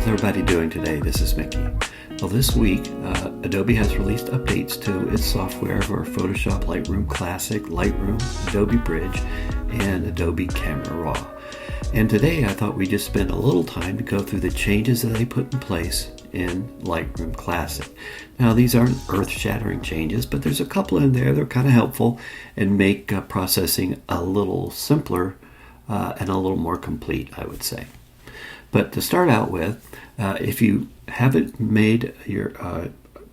How's everybody doing today? This is Mickey. Well, this week, Adobe has released updates to its software for Photoshop, Lightroom Classic, Lightroom, Adobe Bridge, and Adobe Camera Raw. And today I thought we'd just spend a little time to go through the changes that they put in place in Lightroom Classic. Now, these aren't earth-shattering changes, but there's a couple in there that are kind of helpful and make processing a little simpler and a little more complete, I would say. But to start out with, if you haven't made your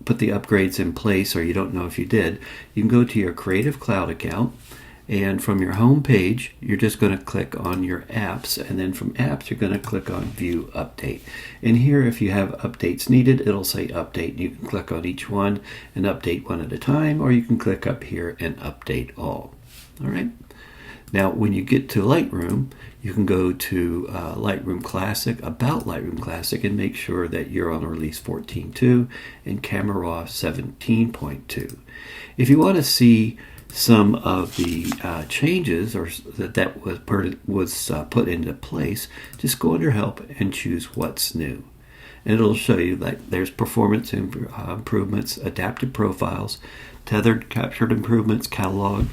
put the upgrades in place, or you don't know if you did, you can go to your Creative Cloud account, and from your home page, you're just going to click on your apps, and then from apps, you're going to click on View Update. And here, if you have updates needed, it'll say Update. You can click on each one and update one at a time, or you can click up here and update all. All right. Now, when you get to Lightroom, you can go to Lightroom Classic, About Lightroom Classic, and make sure that you're on release 14.2 and Camera Raw 17.2. If you want to see some of the changes or that was put into place, just go under Help and choose What's New. And it'll show you that there's performance improvements, adaptive profiles, tethered captured improvements, catalog,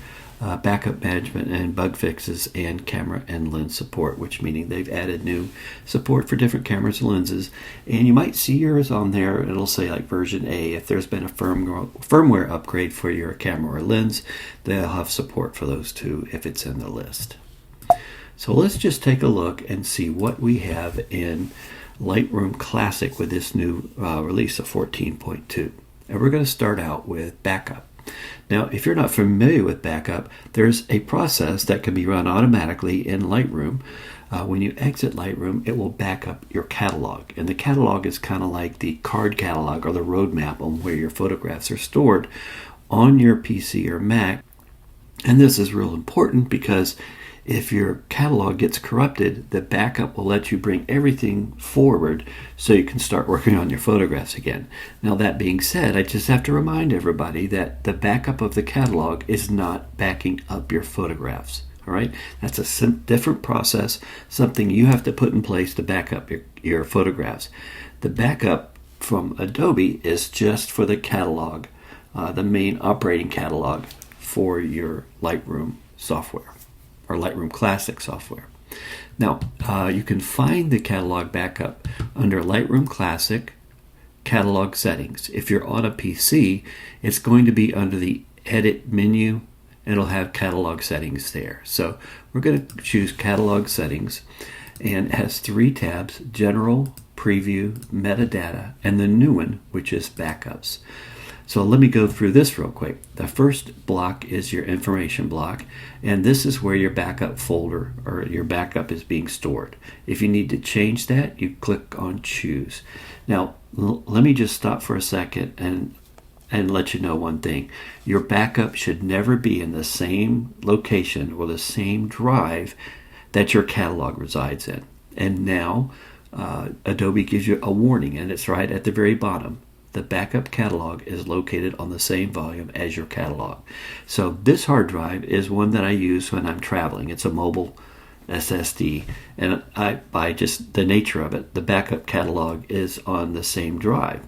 backup management, and bug fixes, and camera and lens support, which meaning they've added new support for different cameras and lenses. And you might see yours on there. It'll say like version A. If there's been a firmware upgrade for your camera or lens, they'll have support for those too if it's in the list. So let's just take a look and see what we have in Lightroom Classic with this new release of 14.2. And we're going to start out with backup. Now, if you're not familiar with backup, there's a process that can be run automatically in Lightroom. When you exit Lightroom, it will back up your catalog. And the catalog is kind of like the card catalog or the roadmap on where your photographs are stored on your PC or Mac. And this is real important because if your catalog gets corrupted, the backup will let you bring everything forward so you can start working on your photographs again. Now, that being said, I just have to remind everybody that the backup of the catalog is not backing up your photographs. All right? That's a different process, something you have to put in place to back up your photographs. The backup from Adobe is just for the catalog, the main operating catalog for your Lightroom software, or Lightroom Classic software. Now, you can find the catalog backup under Lightroom Classic Catalog Settings. If you're on a PC, it's going to be under the Edit menu, and it'll have Catalog Settings there. So we're going to choose Catalog Settings, and it has 3 tabs: General, Preview, Metadata, and the new one, which is Backups. So let me go through this real quick. The first block is your information block, and this is where your backup folder or your backup is being stored. If you need to change that, you click on Choose. Now, let me just stop for a second and let you know one thing. Your backup should never be in the same location or the same drive that your catalog resides in. And now, Adobe gives you a warning, and it's right at the very bottom. The backup catalog is located on the same volume as your catalog. So this hard drive is one that I use when I'm traveling. It's a mobile SSD, and by just the nature of it, the backup catalog is on the same drive.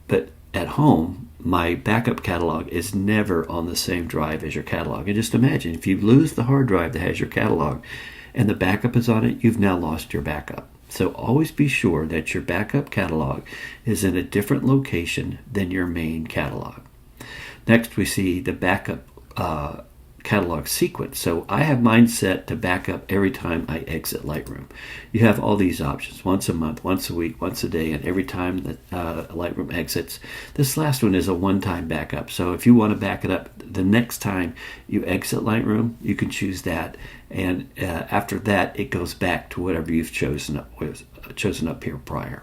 But at home, my backup catalog is never on the same drive as your catalog. And just imagine, if you lose the hard drive that has your catalog and the backup is on it, you've now lost your backup. So always be sure that your backup catalog is in a different location than your main catalog. Next, we see the backup catalog sequence. So I have mine set to backup every time I exit Lightroom. You have all these options: once a month, once a week, once a day, and every time that Lightroom exits. This last one is a one-time backup. So if you want to back it up the next time you exit Lightroom, you can choose that. And after that, it goes back to whatever you've chosen up here prior.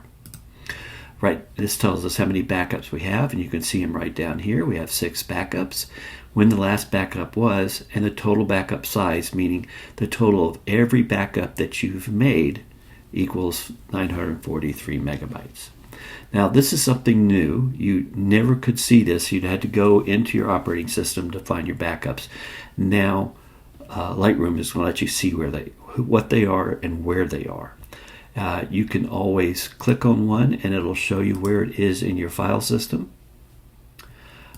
Right, this tells us how many backups we have, and you can see them right down here. We have 6 backups, when the last backup was, and the total backup size, meaning the total of every backup that you've made equals 943 megabytes. Now, this is something new. You never could see this. You'd had to go into your operating system to find your backups. Now, Lightroom is going to let you see what they are and where they are. You can always click on one and it'll show you where it is in your file system.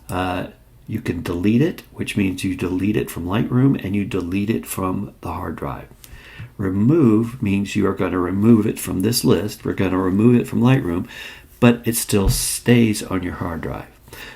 You can delete it, which means you delete it from Lightroom and you delete it from the hard drive. Remove means you are going to remove it from this list. We're going to remove it from Lightroom, but it still stays on your hard drive.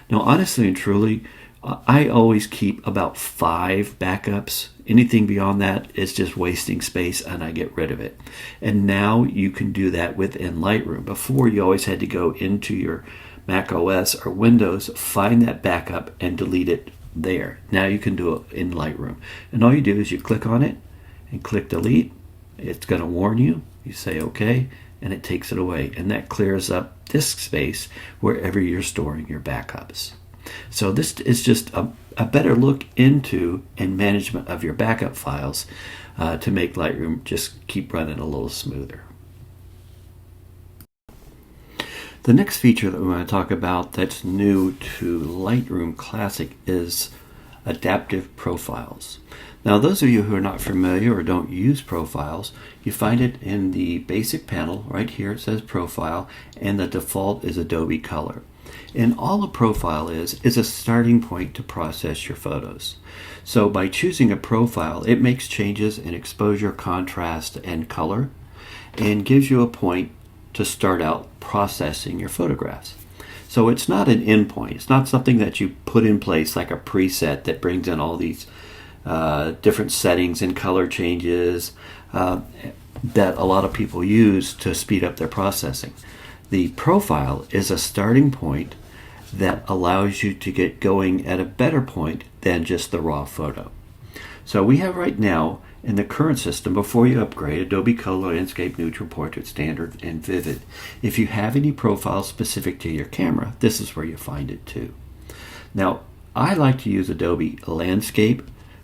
Now, honestly and truly, I always keep about 5 backups. Anything beyond that is just wasting space and I get rid of it. And now you can do that within Lightroom. Before, you always had to go into your Mac OS or Windows, find that backup and delete it there. Now you can do it in Lightroom. And all you do is you click on it and click delete. It's going to warn you. You say OK, and it takes it away. And that clears up disk space wherever you're storing your backups. So this is just a better look into and management of your backup files to make Lightroom just keep running a little smoother. The next feature that we want to talk about that's new to Lightroom Classic is adaptive profiles. Now, those of you who are not familiar or don't use profiles, you find it in the basic panel. Right here it says profile, and the default is Adobe Color. And all a profile is a starting point to process your photos. So by choosing a profile, it makes changes in exposure, contrast, and color, and gives you a point to start out processing your photographs. So it's not an endpoint. It's not something that you put in place like a preset that brings in all these different settings and color changes that a lot of people use to speed up their processing. The profile is a starting point that allows you to get going at a better point than just the raw photo. So we have right now in the current system, before you upgrade, Adobe Color, Landscape, Neutral, Portrait, Standard, and Vivid. If you have any profiles specific to your camera, this is where you find it too. Now, I like to use Adobe Landscape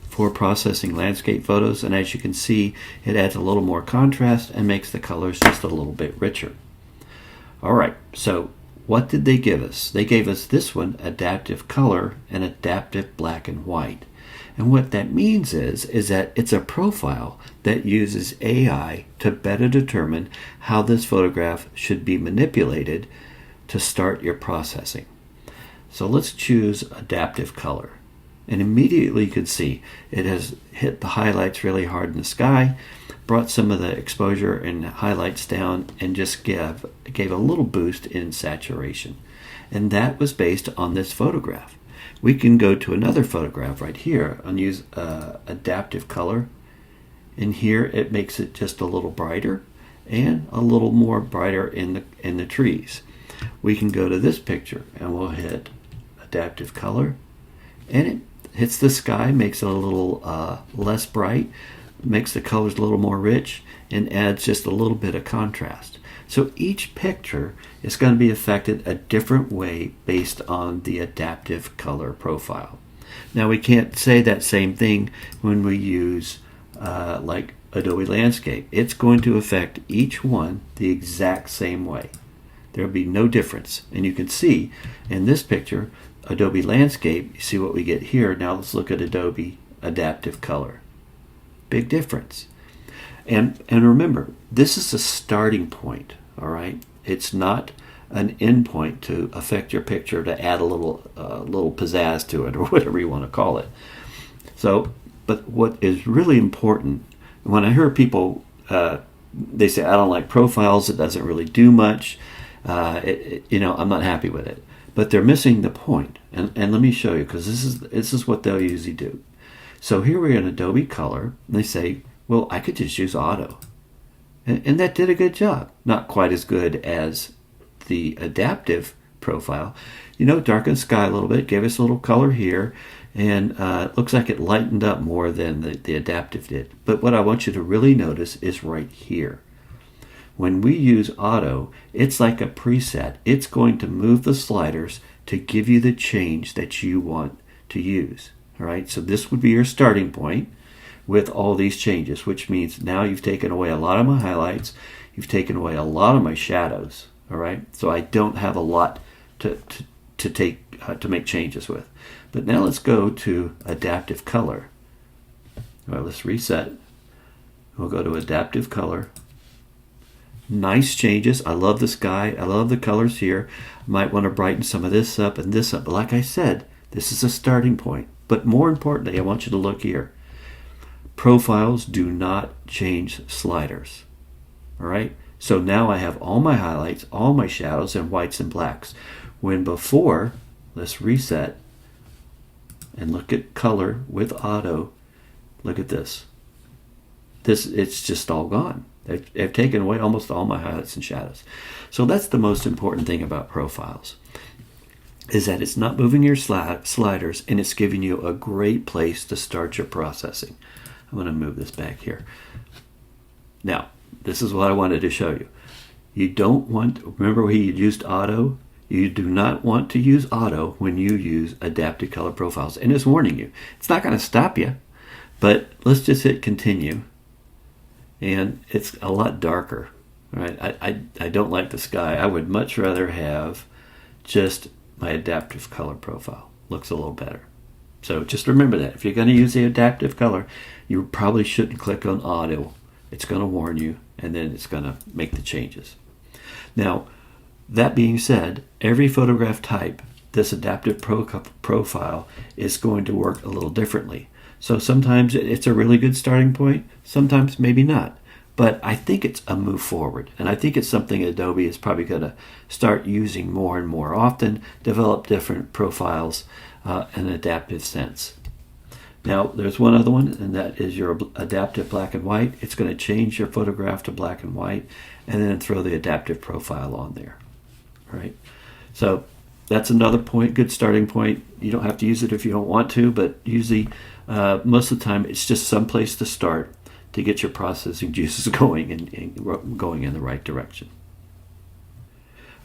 for processing landscape photos, and as you can see, it adds a little more contrast and makes the colors just a little bit richer. Alright, so what did they give us? They gave us this one, Adaptive Color and Adaptive Black and White. And what that means is that it's a profile that uses AI to better determine how this photograph should be manipulated to start your processing. So let's choose Adaptive Color. And immediately you can see it has hit the highlights really hard in the sky, brought some of the exposure and highlights down, and just gave a little boost in saturation. And that was based on this photograph. We can go to another photograph right here and use Adaptive Color. And here it makes it just a little brighter and a little more brighter in the trees. We can go to this picture and we'll hit Adaptive Color, and it hits the sky, makes it a little less bright, makes the colors a little more rich, and adds just a little bit of contrast. So each picture is going to be affected a different way based on the adaptive color profile. Now, we can't say that same thing when we use like Adobe Landscape. It's going to affect each one the exact same way. There will be no difference. And you can see in this picture, Adobe Landscape, you see what we get here. Now let's look at Adobe Adaptive Color. Big difference. And remember, this is a starting point, all right? It's not an end point to affect your picture, to add a little pizzazz to it, or whatever you want to call it. So, but what is really important, when I hear people, they say, I don't like profiles, it doesn't really do much, I'm not happy with it. But they're missing the point. And let me show you, because this is what they'll usually do. So here we're in Adobe Color, and they say, well, I could just use auto. And that did a good job. Not quite as good as the adaptive profile. Darkened sky a little bit, gave us a little color here, and it looks like it lightened up more than the adaptive did. But what I want you to really notice is right here. When we use auto, it's like a preset. It's going to move the sliders to give you the change that you want to use. All right, so this would be your starting point with all these changes, which means now you've taken away a lot of my highlights, you've taken away a lot of my shadows. All right, so I don't have a lot to make changes with. But now let's go to Adaptive Color. All right, let's reset. We'll go to Adaptive Color. Nice changes. I love the sky. I love the colors here. Might want to brighten some of this up and this up. But like I said, this is a starting point. But more importantly, I want you to look here. Profiles do not change sliders. All right? So now I have all my highlights, all my shadows, and whites and blacks. When before, let's reset and look at color with auto. Look at this. It's just all gone. They've taken away almost all my highlights and shadows. So that's the most important thing about profiles, is that it's not moving your sliders, and it's giving you a great place to start your processing. I'm going to move this back here. Now, this is what I wanted to show you. You don't want, remember we used auto? You do not want to use auto when you use adaptive color profiles. And it's warning you. It's not going to stop you, but let's just hit continue. And it's a lot darker, right? I don't like the sky. I would much rather have just my adaptive color profile. Looks a little better. So just remember that. If you're going to use the adaptive color, you probably shouldn't click on auto. It's going to warn you, and then it's going to make the changes. Now, that being said, every photograph type, this adaptive profile is going to work a little differently. So sometimes it's a really good starting point, sometimes maybe not. But I think it's a move forward, and I think it's something Adobe is probably going to start using more and more often, develop different profiles in an adaptive sense. Now, there's one other one, and that is your adaptive black and white. It's going to change your photograph to black and white, and then throw the adaptive profile on there. All right? So that's another point, good starting point. You don't have to use it if you don't want to, but usually most of the time it's just some place to start to get your processing juices going and going in the right direction.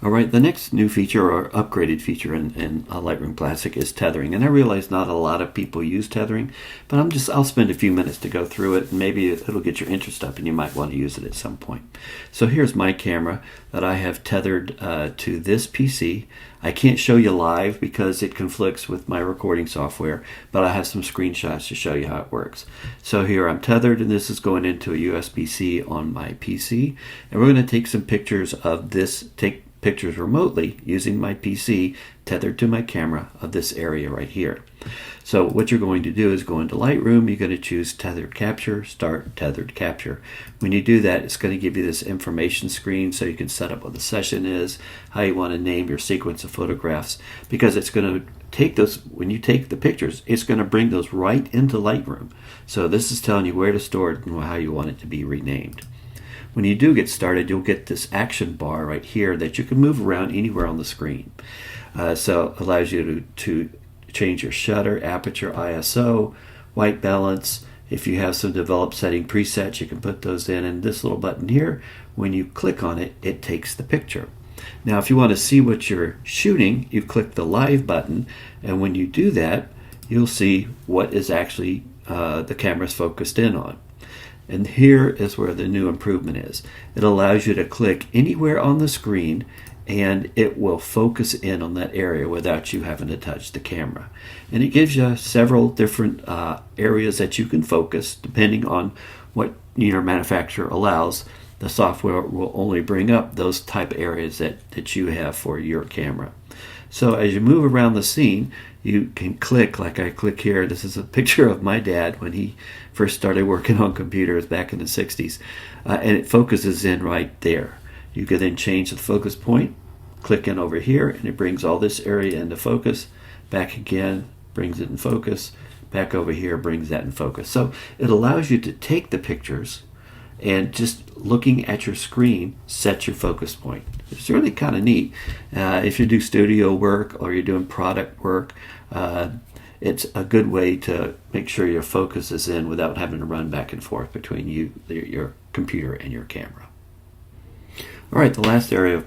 All right, the next new feature or upgraded feature in Lightroom Classic is tethering. And I realize not a lot of people use tethering, but I'll spend a few minutes to go through it, and maybe it'll get your interest up and you might want to use it at some point. So here's my camera that I have tethered to this PC. I can't show you live because it conflicts with my recording software, but I have some screenshots to show you how it works. So here I'm tethered, and this is going into a USB-C on my PC. And we're going to take some pictures of this, take pictures remotely using my PC tethered to my camera of this area right here. So what you're going to do is go into Lightroom, you're going to choose Tethered Capture, Start Tethered Capture. When you do that, it's going to give you this information screen so you can set up what the session is, how you want to name your sequence of photographs, because it's going to take those, when you take the pictures, it's going to bring those right into Lightroom. So this is telling you where to store it and how you want it to be renamed. When you do get started, you'll get this action bar right here that you can move around anywhere on the screen. So it allows you to change your shutter, aperture, ISO, white balance. If you have some developed setting presets, you can put those in. And this little button here, when you click on it, it takes the picture. Now, if you want to see what you're shooting, you click the live button. And when you do that, you'll see what is actually the camera's focused in on. And here is where the new improvement is. It allows you to click anywhere on the screen and it will focus in on that area without you having to touch the camera. And it gives you several different areas that you can focus depending on what your manufacturer allows. The software will only bring up those type areas that you have for your camera. So as you move around the scene, you can click, like I click here. This is a picture of my dad when he first started working on computers back in the 60s. And it focuses in right there. You can then change the focus point, click in over here, and it brings all this area into focus. Back again, brings it in focus. Back over here, brings that in focus. So it allows you to take the pictures and just looking at your screen, set your focus point. It's really kind of neat. If you do studio work or you're doing product work, it's a good way to make sure your focus is in without having to run back and forth between your computer and your camera. All right, the last area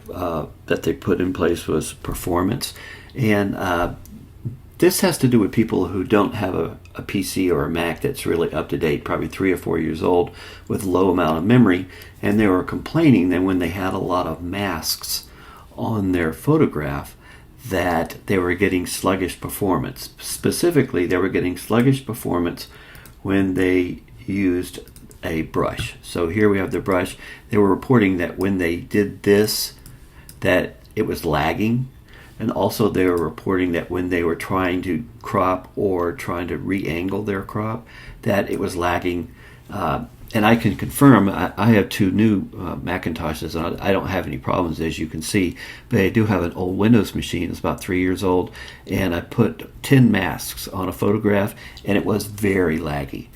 that they put in place was performance. And this has to do with people who don't have a PC or a Mac that's really up to date, probably 3 or 4 years old with low amount of memory. And they were complaining that when they had a lot of masks on their photograph, that they were getting sluggish performance. Specifically, they were getting sluggish performance when they used a brush. So here we have the brush. They were reporting that when they did this, that it was lagging. And also they were reporting that when they were trying to crop or trying to re-angle their crop, that it was lagging. And I can confirm, I have two new Macintoshes, and I don't have any problems, as you can see. But I do have an old Windows machine. It's about 3 years old. And I put 10 masks on a photograph, and it was very laggy.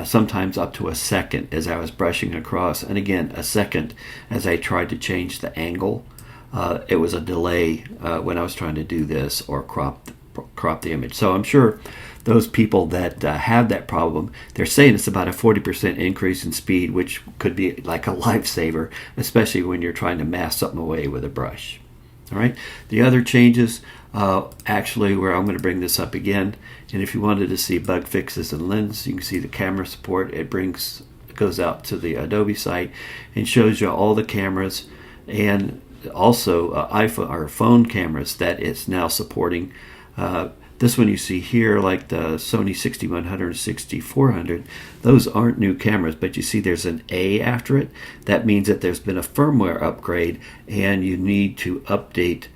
Sometimes up to a second as I was brushing across. And again, a second as I tried to change the angle. It was a delay when I was trying to do this or crop the image. So I'm sure those people that have that problem, they're saying it's about a 40% increase in speed, which could be like a lifesaver, especially when you're trying to mask something away with a brush. All right. The other changes, actually, where I'm going to bring this up again, and if you wanted to see bug fixes and lens, you can see the camera support. It goes out to the Adobe site and shows you all the cameras, and also iPhone or phone cameras that it's now supporting. This one you see here, like the Sony 6100 and 6400, those aren't new cameras, but you see there's an A after it. That means that there's been a firmware upgrade, and you need to update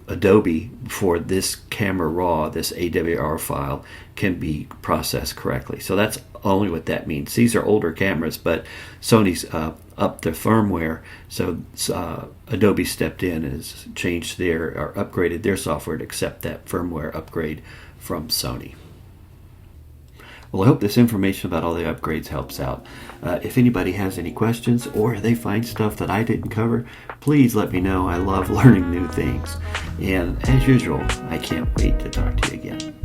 Adobe before this camera raw, this AWR file, can be processed correctly. So that's only what that means. These are older cameras, but Sony's upped the firmware, so Adobe stepped in and has changed or upgraded their software to accept that firmware upgrade from Sony. Well, I hope this information about all the upgrades helps out. If anybody has any questions or they find stuff that I didn't cover, please let me know. I love learning new things. And as usual, I can't wait to talk to you again.